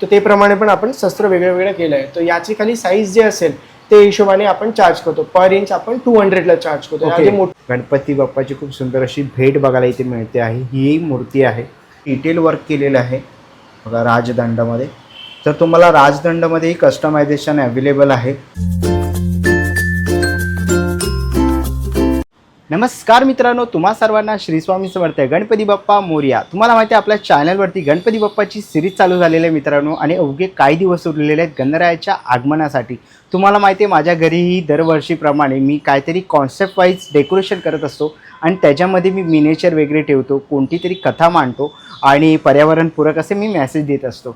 तर ते प्रमाणे पण आपण शस्त्र वेगळं केलं आहे. तर याची खाली साईज जे असेल ते हिशोबाने आपण चार्ज करतो. पर इंच आपण 200ला चार्ज करतो. गणपती बाप्पाची खूप सुंदर अशी भेट बघायला इथे मिळते आहे. ही मूर्ती आहे, डिटेल वर्क केलेलं आहे बघा राजदंडामध्ये. तर तुम्हाला राजदंडामध्ये कस्टमायझेशन अवेलेबल आहे. नमस्कार मित्रांनो, तुम्हा सर्वांना श्री स्वामी समर्थ. गणपती बाप्पा मोरया. तुम्हाला माहिती आहे आपल्या चॅनलवरती गणपती बाप्पाची सिरीज चालू झालेली आहे मित्रांनो, आणि अवघे काही दिवस उरलेले आहेत गणरायाच्या आगमनासाठी. तुम्हाला माहिती आहे माझ्या घरीही दरवर्षीप्रमाणे मी काहीतरी कॉन्सेप्ट वाईज डेकोरेशन करत असतो आणि त्याच्यामध्ये मी मिनिएचर वगैरे ठेवतो, कोणती तरी कथा मांडतो आणि पर्यावरणपूरक असे मी मेसेज देत असतो.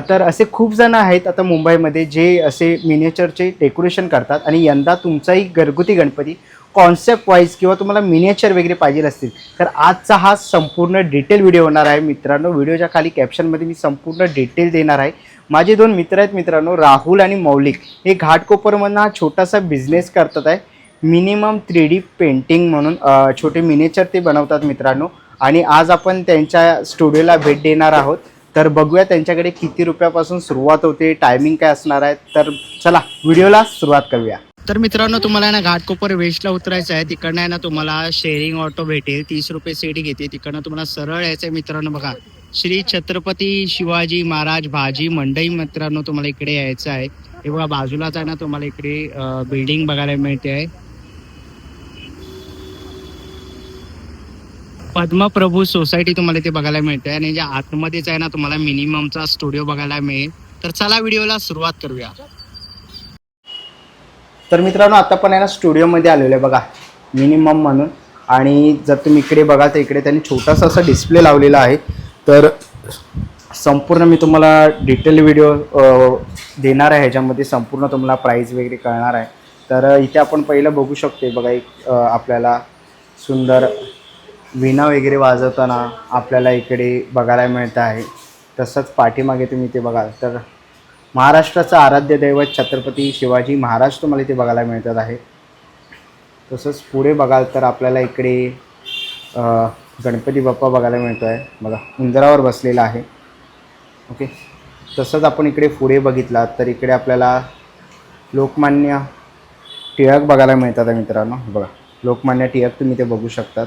तर असे खूप जण आहेत आता मुंबईमध्ये जे असे मिनिएचरचे डेकोरेशन करतात. आणि यंदा तुमचाही घरगुती गणपती कॉन्सेप्ट वाईज किंवा तुम्हाला मिनिएचर वगैरे पाहिजे असतील तर आजचा हा संपूर्ण डिटेल व्हिडिओ होणार आहे मित्रांनो. व्हिडिओच्या खाली कॅप्शनमध्ये मी संपूर्ण डिटेल देणार आहे. माझे दोन मित्र आहेत मित्रांनो, राहुल आणि मौलिक. हे घाटकोपरमधून हा छोटासा बिझनेस करतात आहे. मिनिमम 3D पेंटिंग म्हणून छोटे मिनिएचर ते बनवतात मित्रांनो. आणि आज आपण त्यांच्या स्टुडिओला भेट देणार आहोत. तर बघूया त्यांच्याकडे किती रुपयापासून सुरुवात होते, टायमिंग काय असणार आहे. तर चला व्हिडिओला सुरुवात करूया. तर मित्रांनो, तुम्हाला आहे ना घाटकोपर वेस्टला उतरायचं आहे. तिकडनं आहे ना तुम्हाला शेअरिंग ऑटो भेटेल, 30 रुपये सीट घेते. तिकडनं तुम्हाला सरळ यायचं आहे मित्रांनो. बघा श्री छत्रपती शिवाजी महाराज भाजी मंडई मित्रांनो, तुम्हाला इकडे यायचं आहे. हे बघा बाजूलाच आहे ना तुम्हाला इकडे बिल्डिंग बघायला मिळते आहे. पद्मप्रभू सोसायटी तुम्हाला इथे बघायला मिळते. आणि ज्या आतमध्येच आहे ना तुम्हाला मिनिममचा स्टुडिओ बघायला मिळेल. तर चला व्हिडिओला सुरुवात करूया. तर मित्रांनो, आता पण आहे ना स्टुडिओमध्ये आलेलो आहे बघा मिनिमम म्हणून. आणि जर तुम्ही इकडे बघा तर इकडे त्यांनी छोटासा असा डिस्प्ले लावलेला आहे. तर संपूर्ण मी तुम्हाला डिटेल व्हिडिओ देणार आहे. ह्याच्यामध्ये संपूर्ण तुम्हाला प्राईस वगैरे कळणार आहे. तर इथे आपण पहिलं बघू शकतो बघा, एक आपल्याला सुंदर वीणा वगैरे वाजवताना आपल्याला इकडे बघायला मिळतं आहे. तसंच पाठीमागे तुम्ही ते बघाल तर महाराष्ट्राचं आराध्य दैवत छत्रपती शिवाजी महाराज तुम्हाला इथे बघायला मिळतात आहे. तसंच पुढे बघाल तर आपल्याला इकडे गणपती बाप्पा बघायला मिळतो आहे बघा, उंदरावर बसलेला आहे. ओके, तसंच आपण इकडे पुढे बघितलात तर इकडे आपल्याला लोकमान्य टिळक बघायला मिळतात आहे मित्रांनो. बघा लोकमान्य टिळक तुम्ही ते बघू शकतात.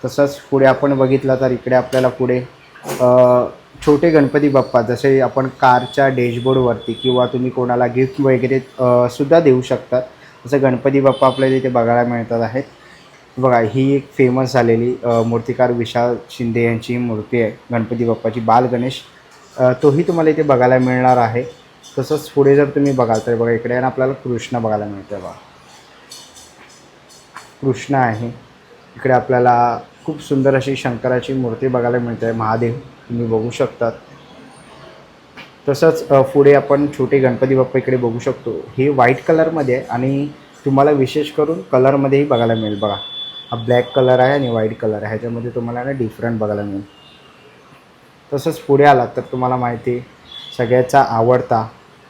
तसंच पुढे आपण बघितलं तर इकडे आपल्याला पुढे छोटे गणपती बाप्पा, जसे आपण कारच्या डॅशबोर्डवरती किंवा तुम्ही कोणाला गिफ्ट वगैरे सुद्धा देऊ शकतात, जसं गणपती बाप्पा आपल्याला इथे बघायला मिळतात आहेत. बघा ही एक फेमस झालेली मूर्तिकार विशाल शिंदे यांची मूर्ती आहे गणपती बाप्पाची, बाल गणेश. तोही तुम्हाला इथे बघायला मिळणार आहे. तसंच पुढे जर तुम्ही बघाल तर बघा इकडे ना आपल्याला कृष्ण बघायला मिळतं आहे. बघा कृष्ण आहे. इकडे आपल्याला खूप सुंदर अशी शंकराची मूर्ती बघायला मिळते आहे, महादेव तुम्ही बघू शकतात. तसंच पुढे आपण छोटे गणपती बाप्पा इकडे बघू शकतो. हे व्हाईट कलरमध्ये आहे आणि तुम्हाला विशेष करून कलरमध्येही बघायला मिळेल. बघा हा ब्लॅक कलर आहे आणि व्हाईट कलर आहे, ह्याच्यामध्ये तुम्हाला ना डिफरंट बघायला मिळेल. तसंच पुढे आलात तर तुम्हाला माहिती सगळ्याचा आवडता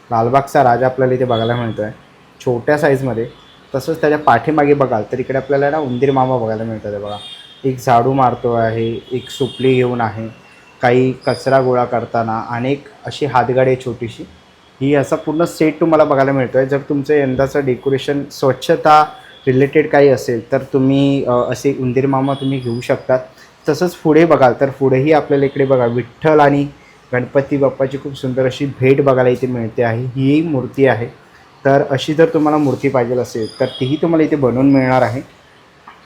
लालबागचा राजा आपल्याला इथे बघायला मिळतो आहे छोट्या साईजमध्ये. तसंच त्याच्या पाठीमागे बघाल तर इकडे आपल्याला ना उंदीर मामा बघायला मिळतात आहे. बघा एक झाडू मारतो आहे, एक सुपली घेऊन आहे, काही कचरा गोळा करताना, अनेक अशी हातगाडी छोटीशी. ही असा पूर्ण सेट तुम्हाला बघायला मिळतो आहे. जर तुमचं यंदाचं डेकोरेशन स्वच्छता रिलेटेड काही असेल तर तुम्ही असे उंदीर मामा तुम्ही घेऊ शकतात. तसंच पुढे बघाल तर पुढेही आपल्याला इकडे बघा विठ्ठल आणि गणपती बाप्पाची खूप सुंदर अशी भेट बघायला इथे मिळते आहे. ही मूर्ती आहे. तर अशी जर तुम्हाला मूर्ती पाहिजे असेल तर तीही तुम्हाला इथे बनवून मिळणार आहे.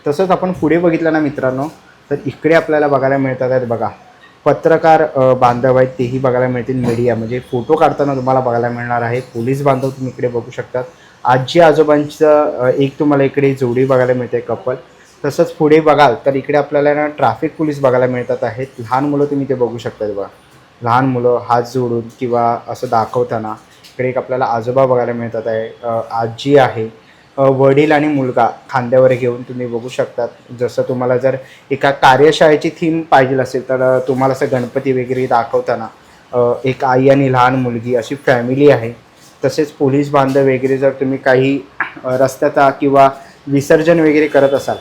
तसंच आपण पुढे बघितलं ना मित्रांनो तर इकडे आपल्याला बघायला मिळतात आहेत बघा पत्रकार बांधव आहेत, तेही बघायला मिळतील. मीडिया म्हणजे फोटो काढताना तुम्हाला बघायला मिळणार आहे. पोलीस बांधव तुम्ही इकडे बघू शकतात. आजी आजोबांचं एक तुम्हाला इकडे जोडी बघायला मिळते, कपल. तसंच पुढे बघाल तर इकडे आपल्याला ना ट्रॅफिक पोलीस बघायला मिळतात आहेत. लहान मुलं तुम्ही ते बघू शकतात. बघा लहान मुलं हात जोडून किंवा असं दाखवताना. इकडे एक आपल्याला आजोबा बघायला मिळतात आहे, आजी आहे, वडील आणि मुलगा खांद्यावर घेऊन तुम्ही बघू शकतात. जसं तुम्हाला जर एका कार्यशाळेची थीम पाहिजे असेल तर तुम्हाला असं गणपती वगैरे दाखवताना एक आई आणि लहान मुलगी अशी फॅमिली आहे. तसेच पोलीस बांधव वगैरे जर तुम्ही काही रस्त्याचा किंवा विसर्जन वगैरे करत असाल,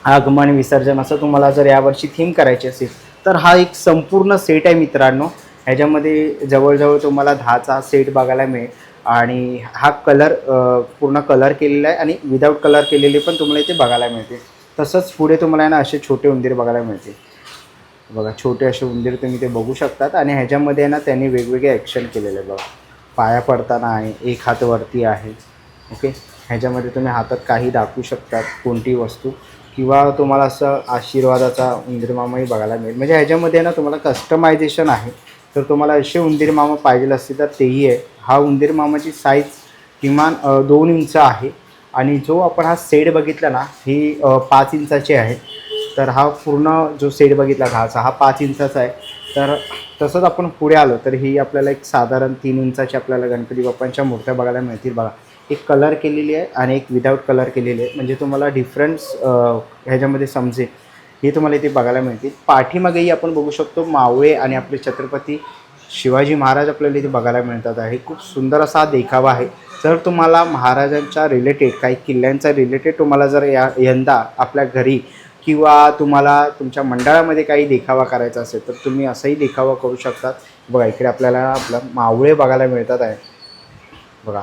आगमन विसर्जन असं तुम्हाला जर यावर्षी थीम करायची असेल तर हा एक संपूर्ण सेट आहे मित्रांनो. ह्याच्यामध्ये जवळजवळ तुम्हाला 10चा सेट बघायला मिळेल आणि हा कलर पूर्ण कलर केलेला आहे आणि विदाऊट कलर केलेले पण तुम्हाला इथे बघायला मिळते. तसंच पुढे तुम्हाला आहे ना असे छोटे उंदीर बघायला मिळते. बघा छोटे असे उंदीर तुम्ही ते बघू शकतात आणि ह्याच्यामध्ये आहे ना त्यांनी वेगवेगळे ॲक्शन केलेले आहे. बघा पाया पडताना आहे, एक हात वरती आहे. ओके, ह्याच्यामध्ये तुम्ही हातात काही दाखवू शकतात, कोणती वस्तू, किंवा तुम्हाला असं आशीर्वादाचा उंदीर मामाही बघायला मिळेल. म्हणजे ह्याच्यामध्ये ना तुम्हाला कस्टमायझेशन आहे. तर तुम्हाला असे उंदीर मामा पाहिजे असतील तर तेही आहे. हा उंदीर मामाची साईज किमान 2 इंच आहे आणि जो आपण हा सेट बघितला ना ही 5 इंचाची आहे. तर हा पूर्ण जो सेट बघितला घाचा हा 5 इंचाचा आहे. तर तसंच आपण पुढे आलो तर ही आपल्याला एक साधारण 3 इंचाची आपल्याला गणपती बाप्पांच्या मूर्त्या बघायला मिळतील. बघा एक कलर केलेली आहे आणि एक विदाऊट कलर केलेली आहे. म्हणजे तुम्हाला डिफरन्स ह्याच्यामध्ये समजेल हे तुम्हाला इथे बघायला मिळतील. पाठीमागेही आपण बघू शकतो मावळे आणि आपले छत्रपती शिवाजी महाराज आपल्याला इथे बघायला मिळतात आहे. खूप सुंदर असा देखावा आहे. जर तुम्हाला महाराजांच्या रिलेटेड काही किल्ल्यांचा रिलेटेड तुम्हाला जर यंदा आपल्या घरी किंवा तुम्हाला तुमच्या मंडळामध्ये काही देखावा करायचा असेल तर तुम्ही असाही देखावा करू शकतात. बघा इकडे आपल्याला आपलं मावळे बघायला मिळतात आहे. बघा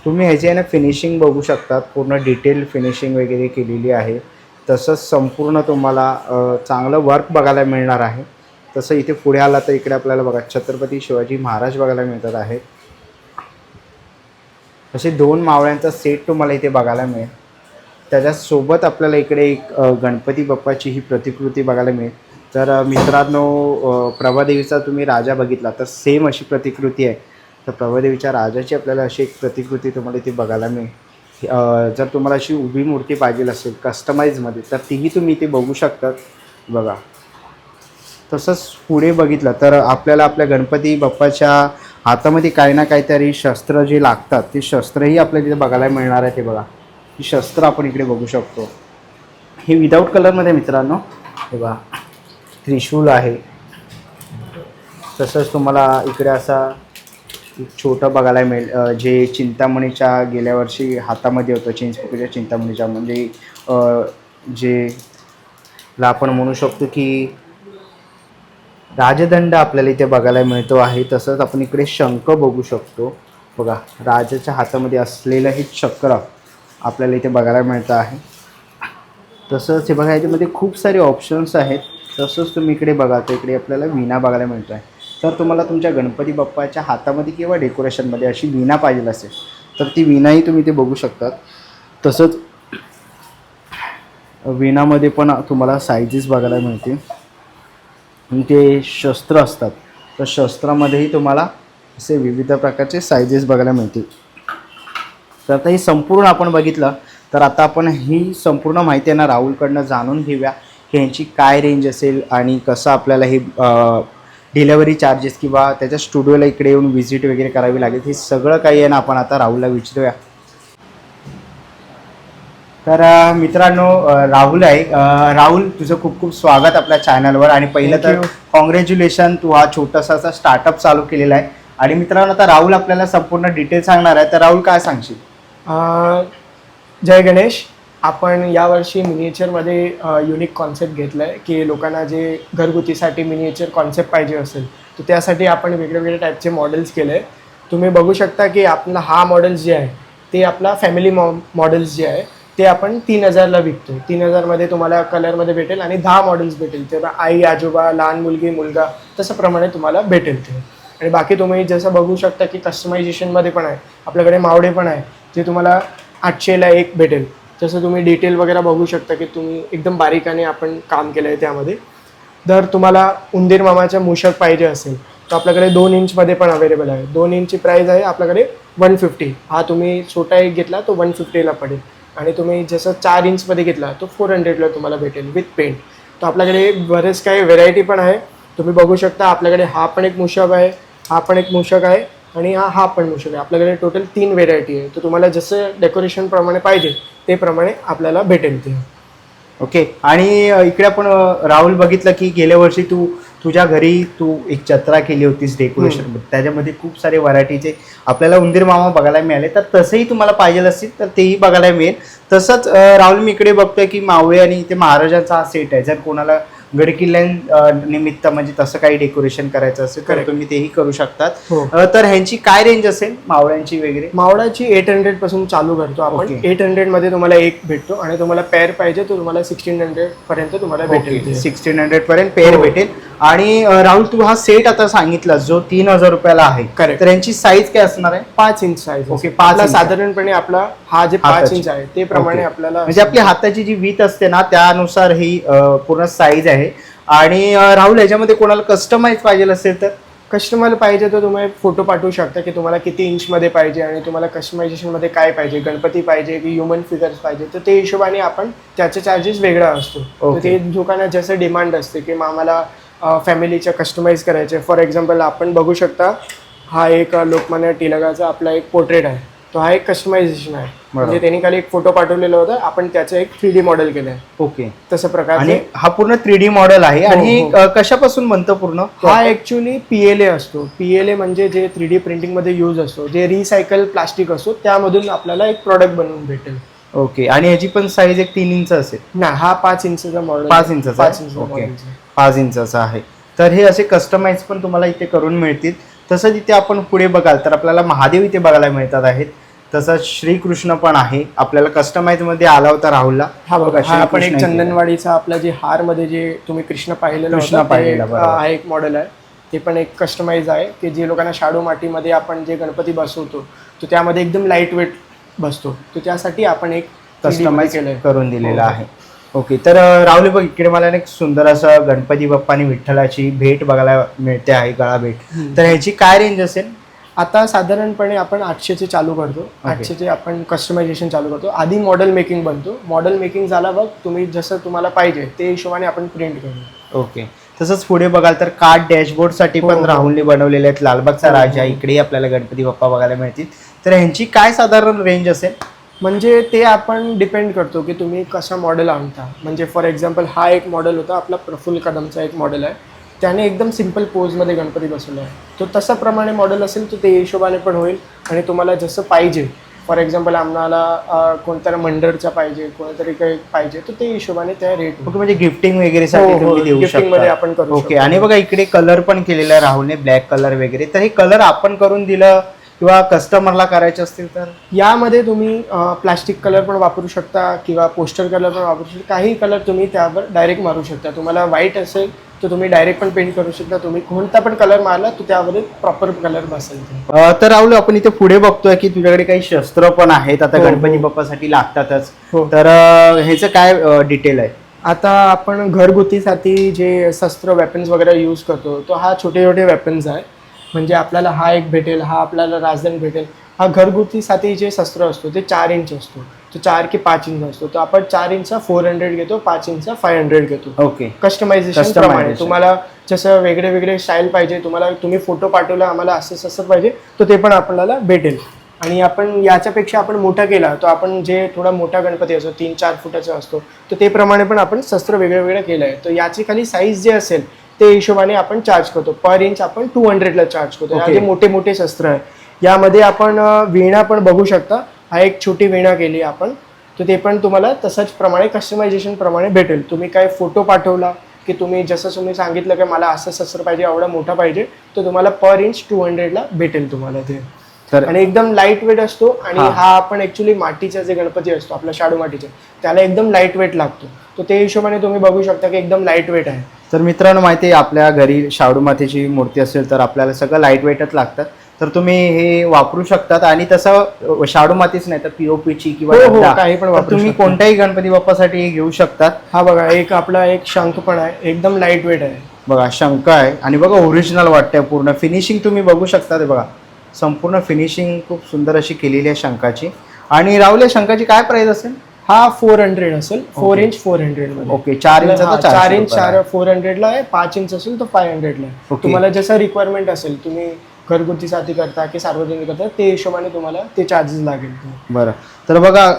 तुम्ही ह्याची आहे ना फिनिशिंग बघू शकतात, पूर्ण डिटेल फिनिशिंग वगैरे केलेली आहे. तसंच संपूर्ण तुम्हाला चांगलं वर्क बघायला मिळणार आहे. तसं इथे पुढे आला तर इकडे आपल्याला बघा छत्रपती शिवाजी महाराज बघायला मिळतात आहेत. असे 2 मावळ्यांचा सेट तुम्हाला इथे बघायला मिळेल. त्याच्यासोबत आपल्याला इकडे एक गणपती बाप्पाची ही प्रतिकृती बघायला मिळेल. तर मित्रांनो प्रभादेवीचा तुम्ही राजा बघितला तर सेम अशी प्रतिकृती आहे. तर प्रभादेवीच्या राजाची आपल्याला अशी एक प्रतिकृती तुम्हाला इथे बघायला मिळेल. जर तुम्हाला अशी उभी मूर्ती पाहिजे असेल कस्टमाइजमध्ये तर तीही तुम्ही इथे बघू शकतात. बघा तसंच पुढे बघितलं तर आपल्याला आपल्या गणपती बाप्पाच्या हातामध्ये काही ना काहीतरी शस्त्र जे लागतात ते शस्त्रही आपल्याला इथे बघायला मिळणार आहे. ते बघा ही शस्त्र आपण इकडे बघू शकतो. हे विदाऊट कलरमध्ये मित्रांनो. हे बघा त्रिशूल आहे. तसंच तुम्हाला इकडे असा छोटं बघायला मिळेल जे चिंतामणीच्या गेल्या वर्षी हातामध्ये होतं, चिंचपोकळीच्या चिंतामणीच्या, म्हणजे जे आपण म्हणू शकतो की राजदंड आपल्याला इथे बघायला मिळतो आहे. तसंच आपण इकडे शंख बघू शकतो. बघा राजाच्या हातामध्ये असलेलं हे चक्र आपल्याला इथे बघायला मिळतं आहे. तसंच हे बघा याच्यामध्ये खूप सारे ऑप्शन्स आहेत. तसंच तुम्ही इकडे बघा तर इकडे आपल्याला वीणा बघायला मिळतो आहे. तर तुम्हाला तुमच्या गणपती बाप्पाच्या हातामध्ये किंवा डेकोरेशनमध्ये अशी वीणा पाहिजे असेल तर ती वीणाही तुम्ही इथे बघू शकतात. तसंच वीणामध्ये पण तुम्हाला सायझेस बघायला मिळतील. ते शस्त्र असतात तर शस्त्रामध्येही तुम्हाला असे विविध प्रकारचे सायझेस बघायला मिळतील. तर आता ही संपूर्ण आपण बघितलं तर आता आपण ही संपूर्ण माहिती आहे ना राहुलकडनं जाणून घेऊया की ह्यांची काय रेंज असेल आणि कसं आपल्याला हे डिलेवरी चार्जेस किंवा त्याच्या स्टुडिओला इकडे येऊन व्हिजिट वगैरे करावी लागेल. हे सगळं काही आहे ना आपण आता राहुलला विचारूया. तर मित्रांनो राहुल आहे. राहुल तुझं खूप खूप स्वागत आपल्या चॅनलवर. आणि पहिलं तर कॉंग्रॅच्युलेशन, तू हा छोटासा असा स्टार्टअप चालू केलेला आहे. आणि मित्रांनो आता राहुल आपल्याला संपूर्ण डिटेल सांगणार आहे. तर राहुल काय सांगशील? जय गणेश. आपण यावर्षी मिनिएचरमध्ये युनिक कॉन्सेप्ट घेतला आहे की लोकांना जे घरगुतीसाठी मिनिएचर कॉन्सेप्ट पाहिजे असेल तर त्यासाठी आपण वेगवेगळे टाईपचे मॉडेल्स केले आहे. तुम्ही बघू शकता की आपला हा मॉडेल्स जे आहे ते आपला फॅमिली मॉडेल्स जे आहे ते आपण 3000ला विकतो. 3000मध्ये तुम्हाला कलरमध्ये भेटेल आणि 10 मॉडेल्स भेटेल. तेव्हा आई आजोबा, लहान मुलगी, मुलगा तसं प्रमाणे तुम्हाला भेटेल ते. आणि बाकी तुम्ही जसं बघू शकता की कस्टमायझेशनमध्ये पण आहे. आपल्याकडे मावडे पण आहे जे तुम्हाला 800ला एक भेटेल. जसं तुम्ही डिटेल वगैरे बघू शकता की तुम्ही एकदम बारीकाने आपण काम केलं आहे त्यामध्ये. जर तुम्हाला उंदीर मामाच्या मूषक पाहिजे असेल तर आपल्याकडे 2 इंचमध्ये पण अवेलेबल आहे. 2 इंचची प्राईस आहे आपल्याकडे 150. हा तुम्ही छोटा एक घेतला तो 150ला पडेल. आणि तुम्ही जसं 4 इंचमध्ये घेतला तो 400ला तुम्हाला भेटेल विथ पेंट. तर आपल्याकडे बरेच काही व्हेरायटी पण आहे. तुम्ही बघू शकता आपल्याकडे हा पण एक मूषक आहे, हा पण एक मूषक आहे आणि हा पण मूषक आहे. आपल्याकडे टोटल 3 व्हेरायटी आहे. तर तुम्हाला जसं डेकोरेशनप्रमाणे पाहिजे ते प्रमाणे आपल्याला भेटेल ते. ओके. आणि इकडे आपण राहुल बघितलं की गेल्या वर्षी तुझ्या घरी तू एक जत्रा केली होतीस डेकोरेशन. त्याच्यामध्ये खूप सारे व्हरायटीचे आपल्याला उंदीर मामा बघायला मिळाले. तर तसंही तुम्हाला पाहिजे असेल तर तेही बघायला मिळेल. तसंच राहुल मी इकडे बघतोय की मावळे आणि ते महाराजांचा हा सेट आहे. जर कोणाला गडकिल्ल्यां निमित्त म्हणजे तसं काही डेकोरेशन करायचं असेल तर Correct. तुम्ही तेही करू शकतात. हो. तर ह्यांची काय रेंज असेल मावळ्यांची वगैरे? मावळाची 800 पासून चालू करतो आपण. Okay. 800 मध्ये तुम्हाला एक भेटतो आणि तुम्हाला पेअर पाहिजे तर तुम्हाला 1600 पर्यंत तुम्हाला भेटेल ते. 1600 पर्यंत पेअर हो. भेटेल. आणि राहुल, तू हा सेट आता सांगितला जो 3000 रुपयाला आहे, Correct. तर यांची साईज काय असणार आहे? 5 इंच साईज. Okay, 5 inch. साधारणपणे आपला हा जे 5 हाताची. इंच आहे ते प्रमाणे Okay. आपल्याला म्हणजे आपली हाताची जी वीथ असते ना त्यानुसार ही पूर्ण साईज आहे. आणि राहुल, याच्यामध्ये कोणाला कस्टमाइज पाहिजे असेल तर? कस्टमर पाहिजे तर तुम्ही फोटो पाठवू शकता की तुम्हाला किती इंच मध्ये पाहिजे आणि तुम्हाला कस्टमायझेशन मध्ये काय पाहिजे, गणपती पाहिजे की ह्युमन फिगर्स पाहिजे, तर ते हिशोबाने आपण त्याचे चार्जेस वेगळा असतो. तर Okay. ते लोकांना जसं डिमांड असते की आम्हाला फॅमिलीच्या कस्टमाइज करायचे. फॉर एक्झाम्पल आपण बघू शकता हा एक लोकमान्य टिळकाचा आपला एक पोर्ट्रेट आहे. तो हा एक कस्टमायझेशन आहे. म्हणजे त्यांनी खाली एक फोटो पाठवलेला होता, आपण त्याचं एक 3D मॉडेल केलं आहे. ओके. तसं आणि प्रकारे हा पूर्ण 3D मॉडेल आहे. हो, आणि हो. कशापासून बनतं पूर्ण? हा ऍक्च्युली PLA असतो. PLA म्हणजे जे 3D प्रिंटिंग मध्ये यूज असतो, जे रिसायकल प्लास्टिक असतो त्यामधून आपल्याला एक प्रॉडक्ट बनवून भेटेल. ओके. आणि याची पण साईज एक 3 इंच असेल? ना, हा 5 इंचचा मॉडेल. 5 इंचाचा? 5 इंच. ओके, 5 इंचाचा आहे. तर हे असे कस्टमाइज पण तुम्हाला इथे करून मिळतील. तसंच इथे आपण पुढे बघाल तर आपल्याला महादेव इथे बघायला मिळतात आहेत. तसंच श्रीकृष्ण पण आहे. आपल्याला कस्टमाइज मध्ये आला होता राहुलला. हा बघा, हा आपण एक श्रीकृष्ण इथे. चंदनवाडीचा आपला जे हार मध्ये जे तुम्ही कृष्ण पाहिलेला कृष्ण होता, ते पाहिलेला, बरोबर. हा एक मॉडेल आहे. ते पण एक कस्टमाइज आहे की जे लोकांना शाडू मातीमध्ये आपण जे गणपती बसवतो तो त्यामध्ये एकदम लाईट वेट बसतो, तर त्यासाठी आपण एक कस्टमाइज केलंय. करून दिलेला हो. आहे. ओके. तर राहुल बघ, इकडे मला एक सुंदर असं गणपती बाप्पा आणि विठ्ठलाची भेट बघायला मिळते आहे, गळा भेट. तर ह्याची काय रेंज असेल? आता साधारणपणे आपण 800चे चालू करतो. 800चे आपण कस्टमायझेशन चालू करतो. आधी मॉडेल मेकिंग बनतो. मॉडेल मेकिंग झाला बघ, तुम्ही जसं तुम्हाला पाहिजे ते हिशोबाने आपण प्रिंट करू. ओके. तसंच पुढे बघाल तर कार्ड डॅशबोर्ड साठी हो, पण हो. राहुलने बनवलेले आहेत. लालबागचा हो, हो. राजा, इकडे आपल्याला गणपती बाप्पा बघायला मिळतील. तर ह्यांची काय साधारण रेंज असेल? म्हणजे ते आपण डिपेंड करतो की तुम्ही कसा मॉडेल आणता. म्हणजे फॉर एक्झाम्पल हा एक मॉडेल होता आपला, प्रफुल्ल कदमचा एक मॉडेल आहे. त्याने एकदम सिम्पल पोजमध्ये गणपती बसवला आहे. तो तसा प्रमाणे मॉडेल असेल तर ते हिशोबाने पण होईल. आणि तुम्हाला जसं पाहिजे, फॉर एक्झाम्पल आम्हाला कोणत्या मंडळचा पाहिजे, कोणतरी काही पाहिजे, तर ते हिशोबाने त्या रेट. ओके. म्हणजे गिफ्टिंग वगैरे साठी हो, हो. तुम्ही देऊ गिफ्टिंग मध्ये शकता. आपण करू ओके. शकतो. आणि बघा इकडे कलर पण केलेला आहे राहुलने, ब्लॅक कलर वगैरे. तर हे कलर आपण करून दिलं किंवा कस्टमरला करायचे असतील तर? यामध्ये तुम्ही प्लास्टिक कलर पण वापरू शकता किंवा पोस्टर कलर पण वापरू शकता. काही कलर तुम्ही त्यावर डायरेक्ट मारू शकता. तुम्हाला व्हाईट असेल तर तुम्ही डायरेक्ट पण पेंट करू शकता. तुम्ही कोणता पण कलर मारला तर त्यावर प्रॉपर कलर बसेल. तर राहुल, आपण इथे पुढे बघतोय की तुझ्याकडे काही शस्त्र पण आहेत. आता हो, गणपती हो. बाप्पासाठी लागतातच. हो. तर ह्याचं काय डिटेल आहे? आता आपण घरगुतीसाठी जे शस्त्र वेपन्स वगैरे यूज करतो, तो हा छोटे छोटे वेपन्स आहे. म्हणजे आपल्याला हा एक भेटेल, हा आपल्याला राजधानी भेटेल. हा घरगुतीसाठी जे शस्त्र असतो ते 4 इंच असतो. तो 4 की 5 इंच असतो. तर आपण 4 इंचचा 400 घेतो, 5 इंचचा 500 घेतो. ओके. कस्टमायझेशन प्रमाणे तुम्हाला जसं वेगळे वेगळे स्टाईल पाहिजे, तुम्ही फोटो पाठवला आम्हाला असं पाहिजे, तर ते पण आपल्याला भेटेल. आणि आपण याच्यापेक्षा आपण मोठा केला तर आपण जे थोडा मोठा गणपती असतो 3-4 फुटाचा असतो, तर ते प्रमाणे पण आपण शस्त्र वेगळे वेगळे केलं आहे. तर याची खाली साईज जे असेल ते हिशोबाने आपण चार्ज करतो. पर इंच आपण 200ला चार्ज करतो. Okay. जे मोठे मोठे शस्त्र आहे. यामध्ये आपण वीणा पण बघू शकता. हा एक छोटी वीणा केली आपण, तर ते पण तुम्हाला तसंच प्रमाणे कस्टमायझेशन प्रमाणे भेटेल. तुम्ही काय फोटो पाठवला की तुम्ही जसं तुम्ही सांगितलं की मला असं शस्त्र पाहिजे, एवढा मोठा पाहिजे, तर तुम्हाला पर इंच 200ला भेटेल तुम्हाला ते. तर आणि एकदम लाईट वेट असतो. आणि हा. हा आपण ऍक्च्युली मातीचा जे गणपती असतो आपला शाडू मातीचा, त्याला एकदम लाईट वेट लागतो. तर ते हिशोबाने तुम्ही बघू शकता की एकदम लाईट वेट आहे. तर मित्रांनो, माहिती आहे आपल्या घरी शाडू मातीची मूर्ती असेल तर आपल्याला सगळं लाईट वेटच लागतात. तर तुम्ही हे वापरू शकतात. आणि तसं शाडू मातीच नाही तर पीओपीची किंवा हो, दगडा, काही पण तर वापरू तुम्ही शकता. कोणत्याही गणपती बाप्पासाठी हे घेऊ शकतात. हा बघा, एक आपला एक शंख पण आहे, एकदम लाईट वेट आहे. बघा शंख आहे आणि बघा ओरिजिनल वाटतंय. पूर्ण फिनिशिंग तुम्ही बघू शकता. ते बघा संपूर्ण फिनिशिंग खूप सुंदर अशी केलेली आहे शंखाची. आणि राहुल, या शंखाची काय प्राइस असेल? हा 400 असेल. 4 इंच 400 मध्ये. ओके. 4 इंच 4 इंच 400ला आहे. 5 इंच असेल तर 500ला आहे. Okay. तुम्हाला जसं रिक्वायरमेंट असेल, तुम्ही घरगुतीसाठी करता की सार्वजनिक करता, ते हिशोबाने तुम्हाला ते चार्जेस लागेल. बरं. तर बघा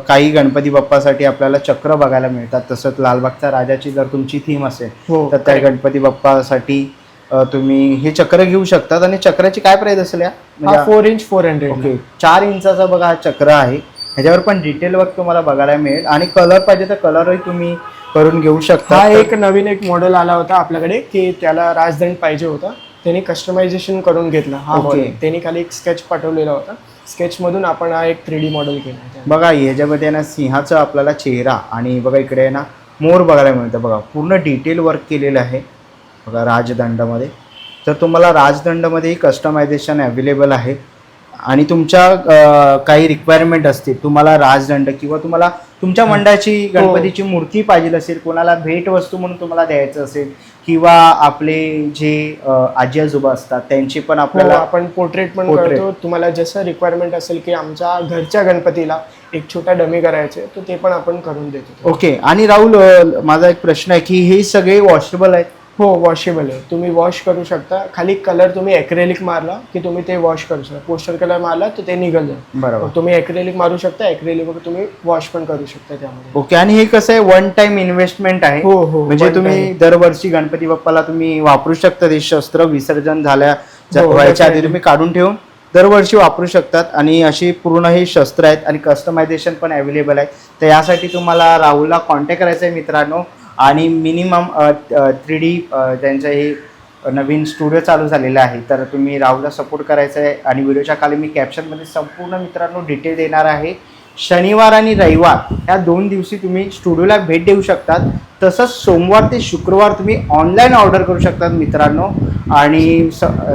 काही गणपती बाप्पासाठी आपल्याला चक्र बघायला मिळतात. तसंच लालबागच्या राजाची जर तुमची थीम असेल हो, तर त्या correct. गणपती बाप्पासाठी तुम्ही हे चक्र घेऊ शकतात. आणि चक्राची काय प्राइस असेल या? हा 4 इंच 400. ओके. 4 इंचाचा बघा हा चक्र आहे. ह्याच्यावर पण डिटेल वर्क तुम्हाला बघायला मिळेल. आणि कलर पाहिजे तर कलरही तुम्ही करून घेऊ शकता. हा एक नवीन एक मॉडेल आला होता आपल्याकडे की त्याला राजदंड पाहिजे होता, त्यांनी कस्टमायझेशन करून घेतला हा Okay. मॉडेल. त्यांनी खाली एक स्केच पाठवलेला होता, स्केचमधून आपण हा एक 3D मॉडेल केला. बघा ह्याच्यामध्ये ना सिंहाचा आपल्याला चेहरा आणि बघा इकडे आहे ना मोर बघायला मिळतं. बघा पूर्ण डिटेल वर्क केलेलं आहे बघा राजदंडामध्ये. तर तुम्हाला राजदंडामध्येही कस्टमायझेशन अवेलेबल आहे आणि तुमच्या काही रिक्वायरमेंट असतील, तुम्हाला राजदंड किंवा तुम्हाला तुमच्या मंडळाची गणपतीची मूर्ती पाहिजे असेल, कोणाला भेटवस्तू म्हणून तुम्हाला द्यायचं असेल किंवा आपले जे आजी आजोबा असतात त्यांची पण आपल्याला आपण पोर्ट्रेट पण Portrait. करतो. तुम्हाला जसं रिक्वायरमेंट असेल की आमच्या घरच्या गणपतीला एक छोटा डमी करायचे, तर ते पण आपण करून देतो. ओके. आणि राहुल माझा एक प्रश्न आहे की हे सगळे वॉशेबल आहेत? हो, वॉशेबल आहे, तुम्ही वॉश करू शकता. खाली कलर तुम्ही ॲक्रेलिक मारला की तुम्ही ते वॉश करू शकता. पोस्टर कलर मारला तर ते निघल जाईल. बरोबर. तुम्ही ॲक्रेलिक मारू शकता, ॲक्रेलिक तुम्ही वॉश पण करू शकता त्यामध्ये. ओके. आणि हे कसं आहे वन टाइम इन्व्हेस्टमेंट आहे? हो हो, म्हणजे one तुम्ही time. दरवर्षी गणपती बाप्पाला तुम्ही वापरू शकता. ते शस्त्र विसर्जन हो, व्हायच्या आधी definitely. तुम्ही काढून ठेवून दरवर्षी वापरू शकतात. आणि अशी पूर्ण हे शस्त्र आहेत आणि कस्टमायझेशन पण अवेलेबल आहे. तर यासाठी तुम्हाला राहुलला कॉन्टॅक्ट करायचं आहे मित्रांनो. आणि मिनिमम 3D त्यांचं हे नवीन स्टुडिओ चालू झालेलं आहे, तर तुम्ही राहुलला सपोर्ट करायचा आहे. आणि व्हिडिओच्या खाली मी कॅप्शनमध्ये संपूर्ण मित्रांनो डिटेल देणार आहे. शनिवार आणि रविवार या 2 दिवशी तुम्ही स्टुडिओला भेट देऊ शकतात. तसंच सोमवार ते शुक्रवार तुम्ही ऑनलाईन ऑर्डर करू शकतात मित्रांनो. आणि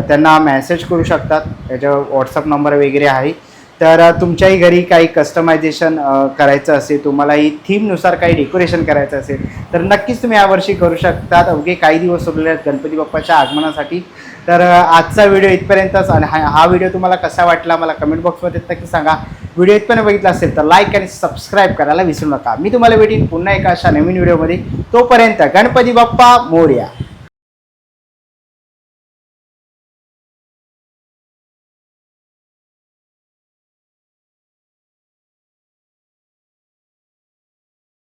त्यांना मेसेज करू शकतात, त्याच्यावर व्हॉट्सअप नंबर वगैरे आहे. तर तुमच्याही घरी काही कस्टमायझेशन करायचं असेल, तुम्हालाही थीमनुसार काही डेकोरेशन करायचं असेल, तर नक्कीच तुम्ही यावर्षी करू शकतात. अवघे काही दिवस उरलेले आहेत गणपती बाप्पाच्या आगमनासाठी. तर आजचा व्हिडिओ इथपर्यंतच. आणि हा व्हिडिओ तुम्हाला कसा वाटला मला कमेंट बॉक्समध्ये नक्की सांगा. व्हिडिओ इथपर्यंत बघितला असेल तर लाईक आणि सबस्क्राईब करायला विसरू नका. मी तुम्हाला भेटीन पुन्हा एका अशा नवीन व्हिडिओमध्ये. तोपर्यंत गणपती बाप्पा मोरया.